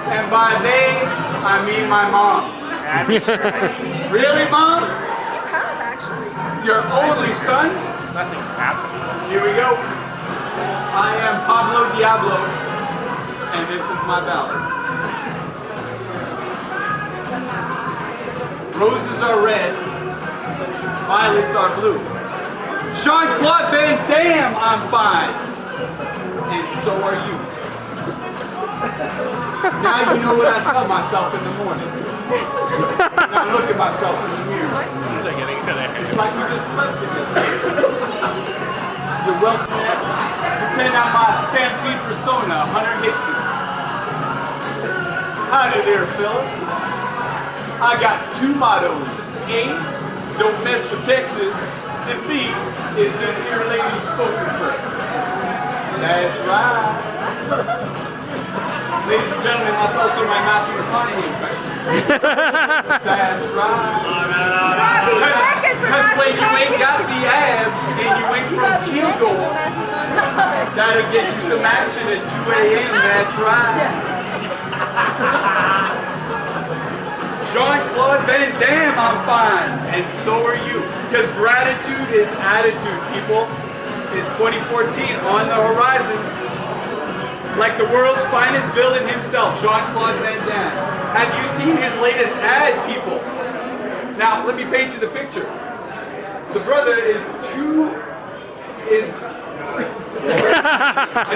And by they, I mean my mom. Really, Mom? You have, actually. Your only son? Nothing's happening. Here we go. I am Pablo Diablo, and this is my ballad. Roses are red, violets are blue. Jean-Claude Van Damme, I'm fine, and so are you. Now you know what I tell myself in the morning. When I look at myself in the mirror. It's like we just slept together. You're welcome. Pretend I'm my Stampede persona, Hunter Dixon. Howdy there, Philip. I got two mottos. A, don't mess with Texas. And B, is this here lady spoken for? That's right. Ladies and gentlemen, that's also my Matthew McConaughey impression. That's right. Because when you ain't got the abs and you ain't from Kilgore, that'll get you some action at 2 a.m. That's right. Jean-Claude Van Damme, I'm fine, and so are you. Because gratitude is attitude, people. It's 2014 on the horizon. Like the world's finest villain himself, Jean-Claude Van Damme. Have you seen his latest ad, people? Now, let me paint you the picture. The brother is I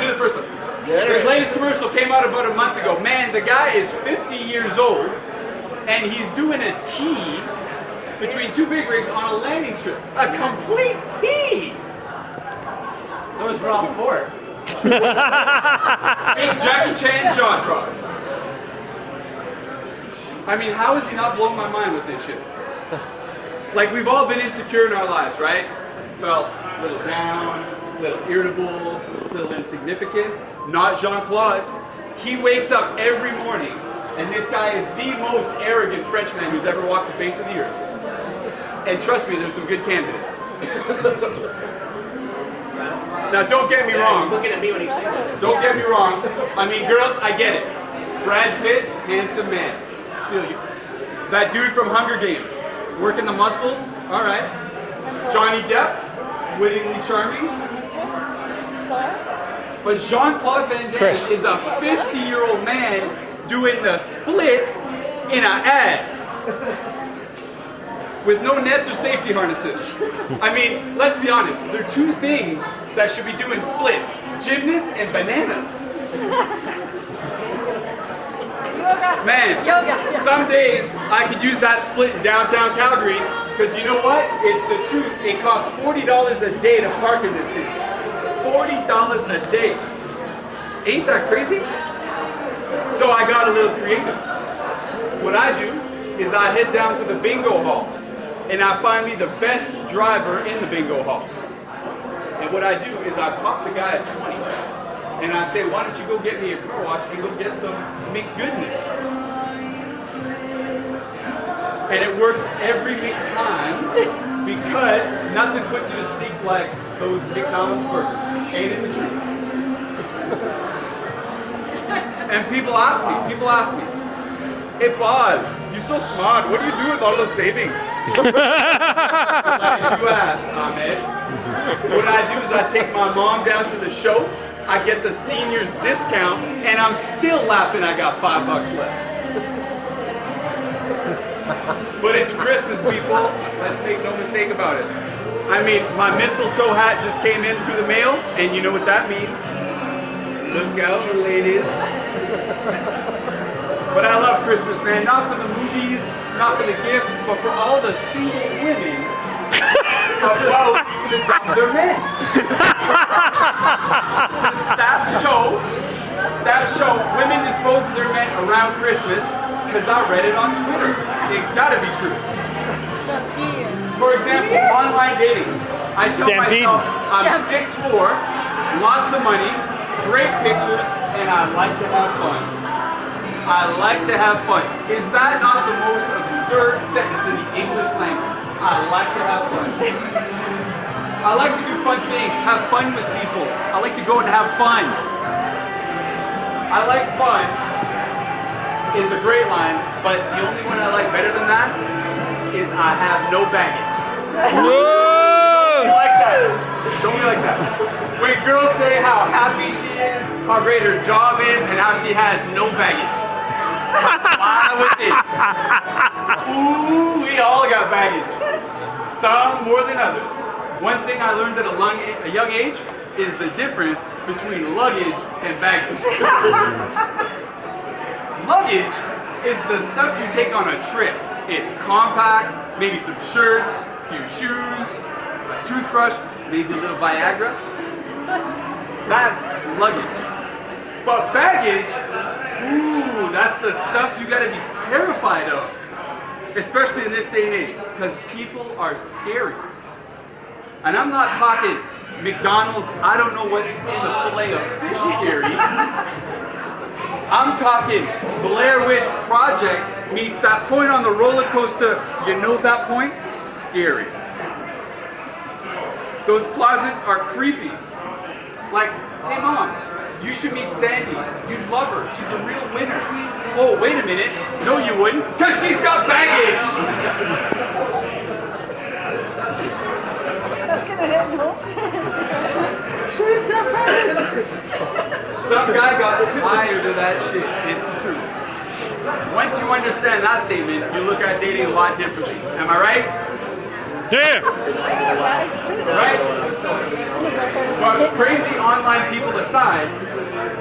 knew the first one. His latest commercial came out about a month ago. Man, the guy is 50 years old, and he's doing a T between two big rigs on a landing strip. A complete T! So is Rob Ford. Hey, Jackie Chan jaw drop. I mean, how is he not blowing my mind with this shit? Like, we've all been insecure in our lives, right? Felt a little down, a little irritable, a little insignificant. Not Jean-Claude. He wakes up every morning, and this guy is the most arrogant Frenchman who's ever walked the face of the earth. And trust me, there's some good candidates. Now, don't get me wrong. He's looking at me when he's saying that. Don't get me wrong. I mean, girls, I get it. Brad Pitt, handsome man. Feel you. That dude from Hunger Games, working the muscles. All right. Johnny Depp, wittingly charming. But Jean-Claude Van Damme is a 50-year-old man doing the split in an ad. With no nets or safety harnesses. I mean, let's be honest, there are two things that should be doing splits. Gymnasts and bananas. Man, some days I could use that split in downtown Calgary, because you know what? It's the truth. It costs $40 a day to park in this city. $40 a day. Ain't that crazy? So I got a little creative. What I do is I head down to the bingo hall, and I find me the best driver in the bingo hall. And what I do is I pop the guy at 20, and I say, why don't you go get me a car wash and go get some McGoodness? And it works every time, because nothing puts you to sleep like those McDonald's burgers. Ain't it the truth? And people ask me, hey Paul, you're so smart, what do you do with all those savings? Like you asked, Ahmed. What I do is I take my mom down to the show, I get the seniors discount, and I'm still laughing I got $5 left. But it's Christmas, people. Let's make no mistake about it. I mean, my mistletoe hat just came in through the mail, and you know what that means. Look out, ladies. But I love Christmas, man. Not for the movies, not for the gifts, but for all the single women about to dump their men. Stats show women dispose of their men around Christmas, because I read it on Twitter. It gotta be true. For example, online dating. I tell myself I'm 6'4", lots of money, great pictures, and I like to have fun. I like to have fun. Is that not the most absurd sentence in the English language? I like to have fun. I like to do fun things, have fun with people. I like to go and have fun. I like fun is a great line, but the only one I like better than that is I have no baggage. Don't be like that. Don't be like that. When girls say how happy she is, how great her job is, and how she has no baggage. Fly with it. Ooh, we all got baggage. Some more than others. One thing I learned at a young age is the difference between luggage and baggage. Luggage is the stuff you take on a trip. It's compact, maybe some shirts, a few shoes, a toothbrush, maybe a little Viagra. That's luggage. But baggage, ooh, that's the stuff you gotta be terrified of. Especially in this day and age, because people are scary. And I'm not talking McDonald's, I don't know what's in the fillet of fish scary. I'm talking Blair Witch Project meets that point on the roller coaster. You know that point? Scary. Those closets are creepy. Like, hey mom, you should meet Sandy. You'd love her. She's a real winner. Oh, wait a minute. No, you wouldn't. Because she's got baggage. That's gonna hit home. She's got baggage. Some guy got tired of that shit. It's the truth. Once you understand that statement, you look at dating a lot differently. Am I right? Yeah. Right? But crazy online people aside,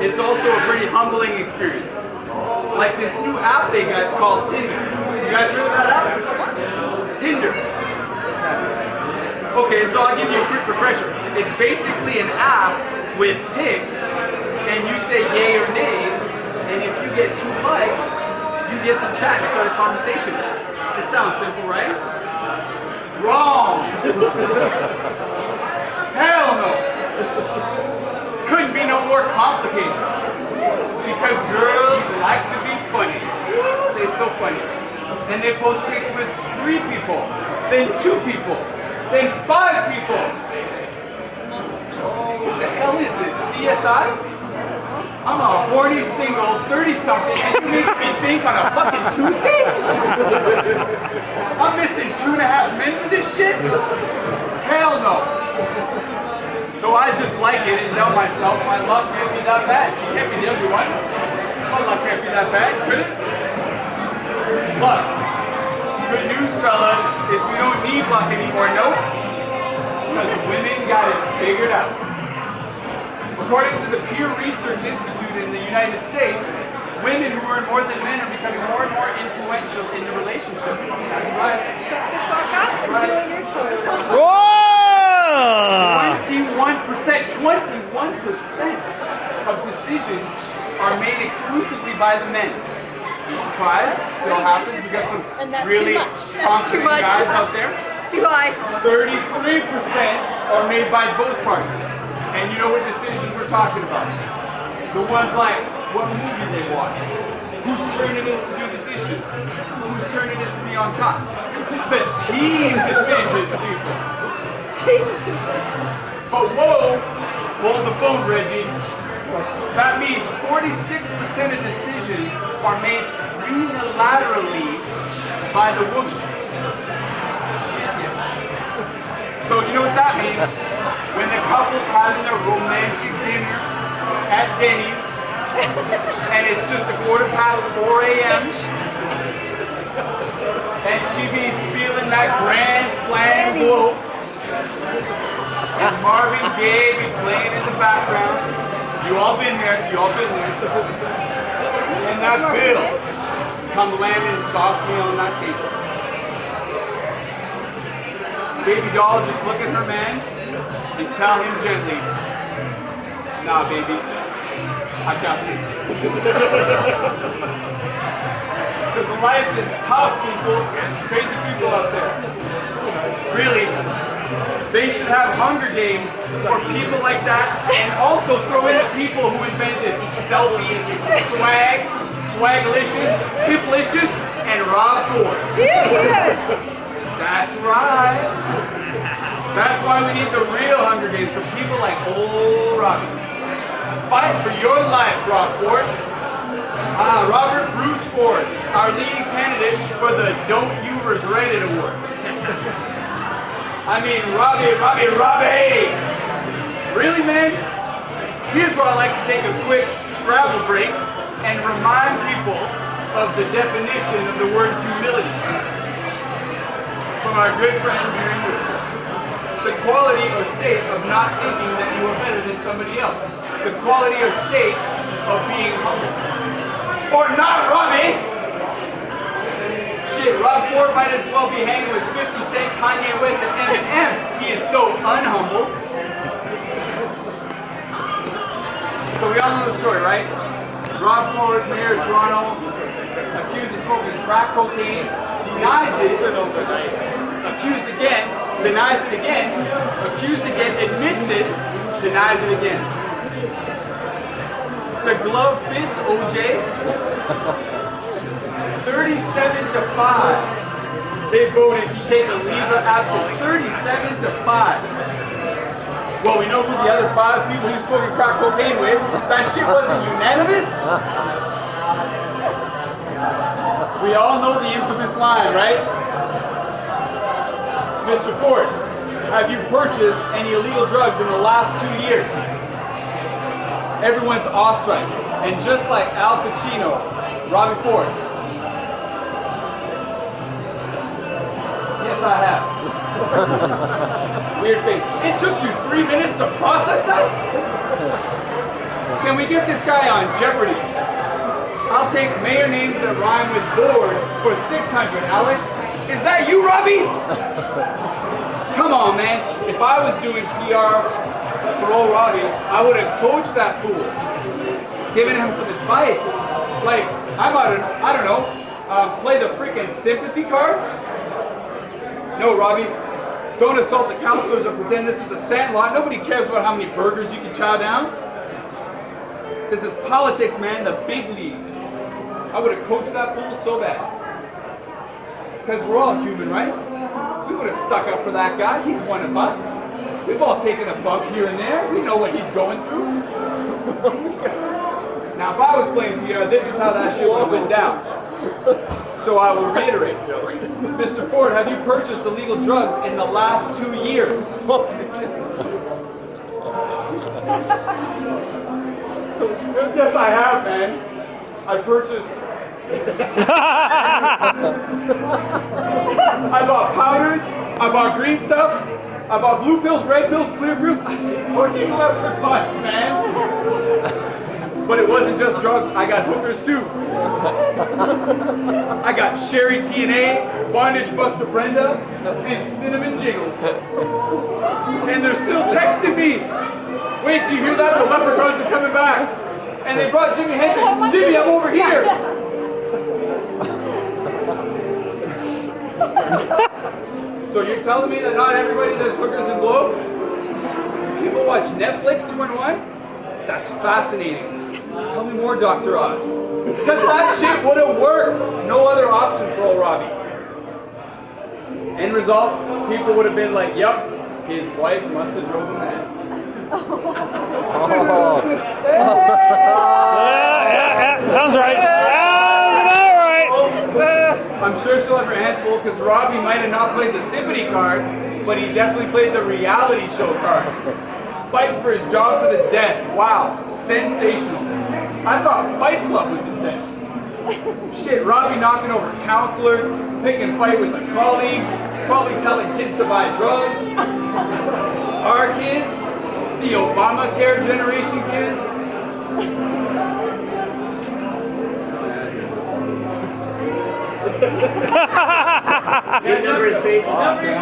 it's also a pretty humbling experience. Like this new app they got called Tinder. You guys heard of that app? Tinder. Okay, so I'll give you a quick refresher. It's basically an app with pics, and you say yay or nay, and if you get 2 likes, you get to chat and start a conversation. It sounds simple, right? Wrong! Hell no! Couldn't be no more complicated. Because girls like to be funny. They're so funny. And they post pics with 3 people, then 2 people, then 5 people. What the hell is this, CSI? I'm a horny single 30-something and you make me think on a fucking Tuesday? I'm missing 2.5 minutes of this shit? Hell no. So I just like it and tell myself my love can't be that bad. She can't be the only one. My love can't be that bad, could it? But good news, fellas, is we don't need luck anymore, nope. Because women got it figured out. According to the Pew Research Institute in the United States, women who earn more than men are becoming more and more influential in the relationship. That's right. Shut the fuck up and do it your toilet. Whoa! 21% of decisions are made exclusively by the men. You surprised? Still happens. You got some really confident guys out there. Too high. 33% are made by both partners. And you know what decisions we're talking about? The ones like what movie they watch, whose turn it is to do the dishes, whose turn it is to be on top. The team decisions, people. But whoa, hold the phone, Reggie. That means 46% of decisions are made unilaterally by the woman. So you know what that means? When the couple's having a romantic dinner at Denny's, and it's just 4:15 a.m., and she be feeling that grand slam whoop, and Marvin Gaye be playing in the background. You all been there, you all been there. And that bill come landing softly on that table. Baby doll just look at her man and tell him gently, nah baby, I got this. Because life is tough, people. Crazy people out there. Really, they should have Hunger Games for people like that, and also throw in the people who invented selfie, swag, swaglicious, piplicious, and Rob Ford. That's right. That's why we need the real Hunger Games for people like old Robbie. Fight for your life, Rockford. Robert Bruce Ford, our leading candidate for the Don't You Regret It Award. I mean, Robbie! Really, man? Here's where I like to take a quick Scrabble break and remind people of the definition of the word humility from our good friend Mary Lou. The quality or state of not thinking that you are better than somebody else. The quality or state of being humble. Or not, Robbie! Shit, Rob Ford might as well be hanging with 50 Cent, Kanye West, and Eminem. He is so unhumble. So we all know the story, right? Rob Ford, mayor of Toronto, accused of smoking crack cocaine, denies it, accused again, denies it again, accused again, admits it, denies it again. The glove fits, OJ. 37-5. They voted to take a leave of absence. 37-5. Well, we know who the other 5 people he's smoking crack cocaine with. That shit wasn't unanimous. We all know the infamous line, right? Mr. Ford, have you purchased any illegal drugs in the last 2 years? Everyone's awestruck. And just like Al Pacino, Robbie Ford. Yes, I have. Weird face. It took you 3 minutes to process that? Can we get this guy on Jeopardy? I'll take mayor names that rhyme with board for 600, Alex. Is that you, Robbie? Come on, man. If I was doing PR for old Robbie, I would have coached that fool, given him some advice. Like, I don't know, play the freaking sympathy card? No, Robbie. Don't assault the counselors or pretend this is a sandlot. Nobody cares about how many burgers you can chow down. This is politics, man, the big leagues. I would have coached that fool so bad. Because we're all human, right? We would have stuck up for that guy. He's one of us. We've all taken a bump here and there. We know what he's going through. Now, if I was playing PR, this is how that shit would have went down. So I will reiterate. Mr. Ford, have you purchased illegal drugs in the last 2 years? Yes, I have, man. I purchased... I bought powders, I bought green stuff, I bought blue pills, red pills, clear pills. I said fucking leprechauns, man. But it wasn't just drugs, I got hookers too. I got Sherry TNA, Bondage Buster Brenda, and Cinnamon Jiggles. And they're still texting me. Wait, do you hear that? The leprechauns are coming back. And they brought Jimmy Henson. Jimmy, I'm over here. So you're telling me that not everybody does hookers and blow? People watch Netflix 2-in-1? That's fascinating. Tell me more, Dr. Oz. Because that shit would have worked. No other option for old Robbie. End result, people would have been like, yep, his wife must have drove him mad. Yeah, sounds right. I'm sure she'll have her hands full because Robbie might have not played the sympathy card, but he definitely played the reality show card. Fighting for his job to the death. Wow, sensational. I thought Fight Club was intense. Shit, Robbie knocking over counselors, picking a fight with the colleagues, probably telling kids to buy drugs. Our kids, the Obamacare generation kids. Number is paid. Okay.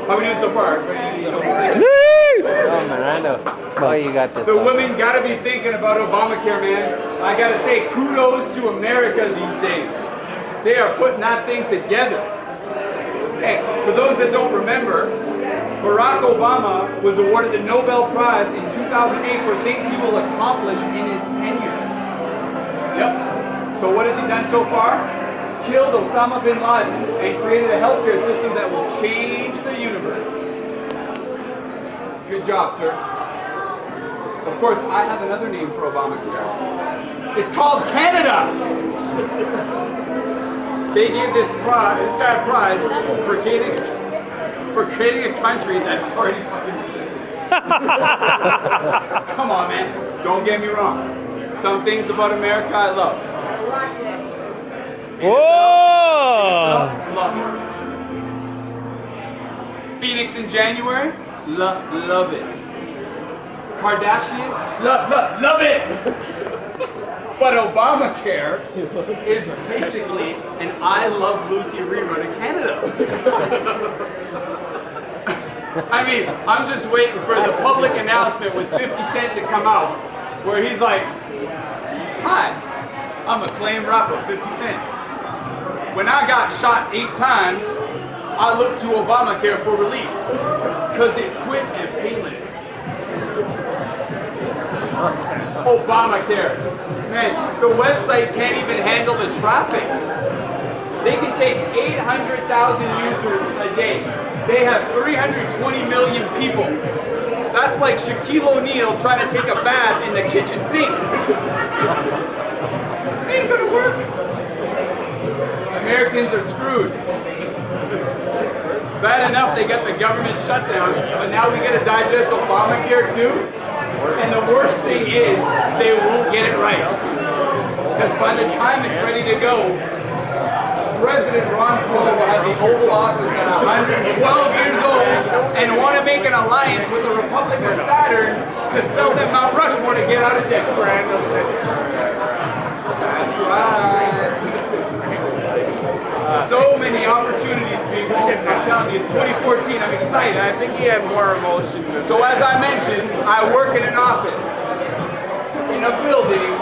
How are we doing so far? Oh, Miranda. Oh, you got this. The women gotta be thinking about Obamacare, man. I gotta say, kudos to America these days. They are putting that thing together. Hey, for those that don't remember, Barack Obama was awarded the Nobel Prize in 2008 for things he will accomplish in his tenure. Yep. So what has he done so far? Killed Osama bin Laden and created a healthcare system that will change the universe. Good job, sir. Of course, I have another name for Obamacare. It's called Canada. They gave this guy a prize for creating a country that's already fucking existed. Come on, man. Don't get me wrong. Some things about America I love. Watch it. Whoa! Love it. Phoenix in January? Love it. Kardashians? Love it! But Obamacare is basically an I Love Lucy rerun of Canada. I mean, I'm just waiting for the public announcement with 50 Cent to come out where he's like, hi, I'm a claim rapper, 50 Cent. When I got shot 8 times, I looked to Obamacare for relief, because it quit and painless. Obamacare. Man, the website can't even handle the traffic. They can take 800,000 users a day. They have 320 million people. That's like Shaquille O'Neal trying to take a bath in the kitchen sink. Ain't gonna work. Americans are screwed. Bad enough they got the government shutdown, but now we gotta digest Obamacare too? And the worst thing is, they won't get it right. Because by the time it's ready to go, President Ron Paul will have the Oval Office at 112 years old and want to make an alliance with the Republic of Saturn to sell them Mount Rushmore to get out of debt. That's right. So many opportunities, people. I'm telling you, it's 2014. I'm excited. I think he had more emotion. So as I mentioned, I work in an office, in a building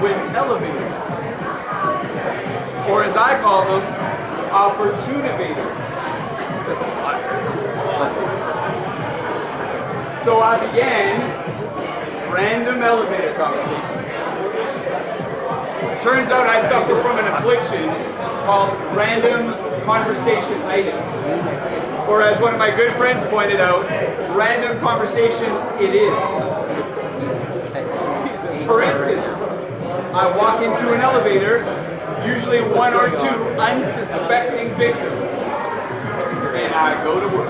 with elevators. Or as I call them, opportunivators. So I began random elevator conversations. Turns out I suffer from an affliction called random conversation-itis. Or as one of my good friends pointed out, random conversation it is. For instance, I walk into an elevator, usually 1 or 2 unsuspecting victims, and I go to work.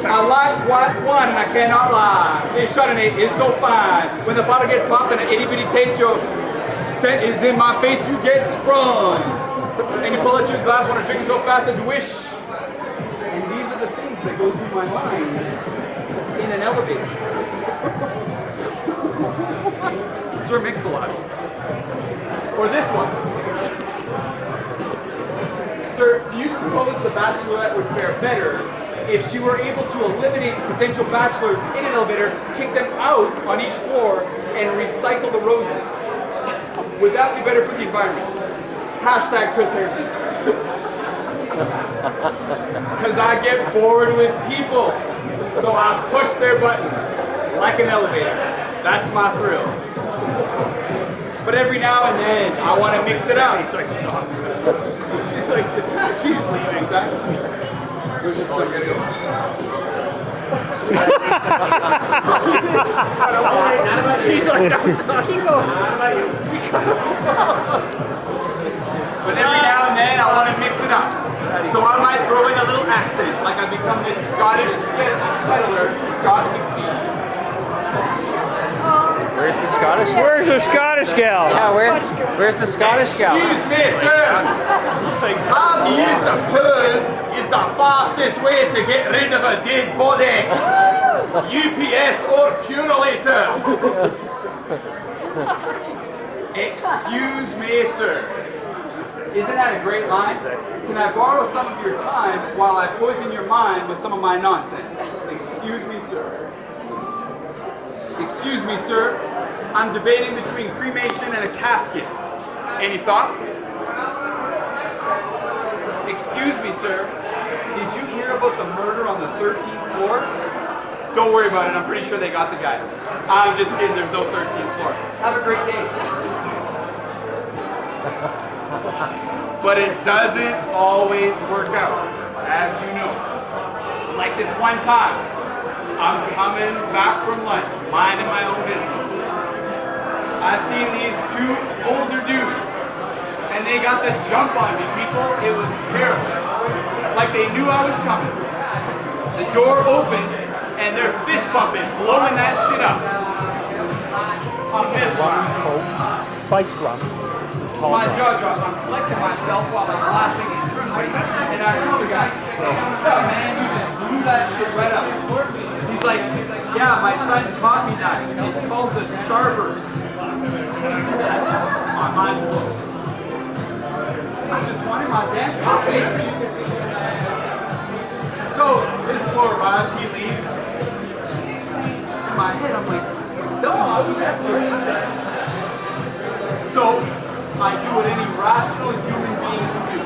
I like what one, and I cannot lie. This Chardonnay is so fine. When the bottle gets popped and an itty bitty taste, your scent is in my face, you get sprung. And you pull out your glass, want to drink it so fast that you wish. And these are the things that go through my mind in an elevator. Sir Mix-a-Lot. Or this one. Sir, do you suppose the Bachelorette would fare better if she were able to eliminate potential bachelors in an elevator, kick them out on each floor, and recycle the roses? Would that be better for the environment? Hashtag Chris Harrison. Because I get bored with people, so I push their button like an elevator. That's my thrill. But every now and then, I want to mix it up. He's like, stop. She's like, she's leaving. Exactly. There's just some video. She's like, Keep going. But every now and then, I want to mix it up. So I might throw in a little accent, like I become this Scottish settler, Scott McPhee. Where's the Scottish gal? Where's the Scottish gal? Yeah, where's the Scottish gal? Excuse me, sir. How do you suppose is the fastest way to get rid of a dead body? UPS or Purolator? Excuse me, sir. Isn't that a great line? Can I borrow some of your time while I poison your mind with some of my nonsense? Excuse me, sir. Excuse me, sir. I'm debating between cremation and a casket. Any thoughts? Excuse me, sir. Did you hear about the murder on the 13th floor? Don't worry about it. I'm pretty sure they got the guy. I'm just kidding. There's no 13th floor. Have a great day. But it doesn't always work out, as you know. Like this one time, I'm coming back from lunch, minding my own business. I seen these two older dudes, and they got the jump on me, people. It was terrible. Like they knew I was coming. The door opened, and they're fist bumping, blowing that shit up. I'm mesmerized. Spice rum. My jaw drops. I'm collecting myself while I'm laughing and I tell the guy, what's up, man? You just blew that shit right up. He's like, yeah, my son taught me that. It's called the starburst. My mind blows. I just wanted my damn coffee. So this poor Raj, he leaves. In my head, I'm like, no, I was after. So I do what any rational human being would do.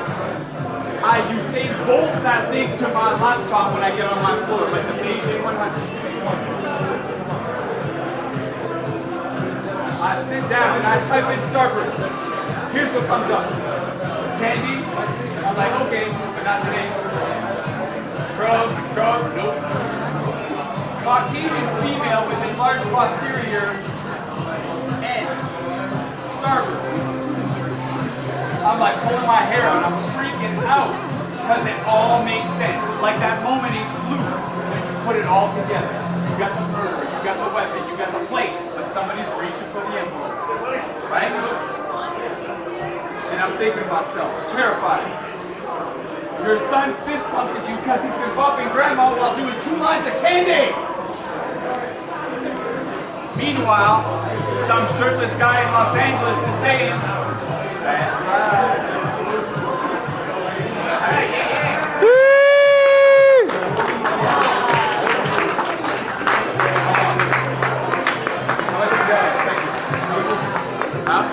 I Usain Bolt that thing to my laptop when I get on my floor, like the Beijing 100. I sit down and I type in Starburst. Here's what comes up. Candy? I'm like, okay, but not today. Drug, nope. Caucasian female with enlarged posterior and Starburst. I'm like pulling my hair out, I'm freaking out because it all makes sense. Like that moment in Clue when you put it all together. You got the murder, you got the weapon, you got the plate, but somebody's reaching for the envelope, right? And I'm thinking to myself, terrified. Your son fist bumped at you because he's been bumping grandma while doing 2 lines of candy. Meanwhile, some shirtless guy in Los Angeles is saying, that's right. How much you got? Thank you. Huh?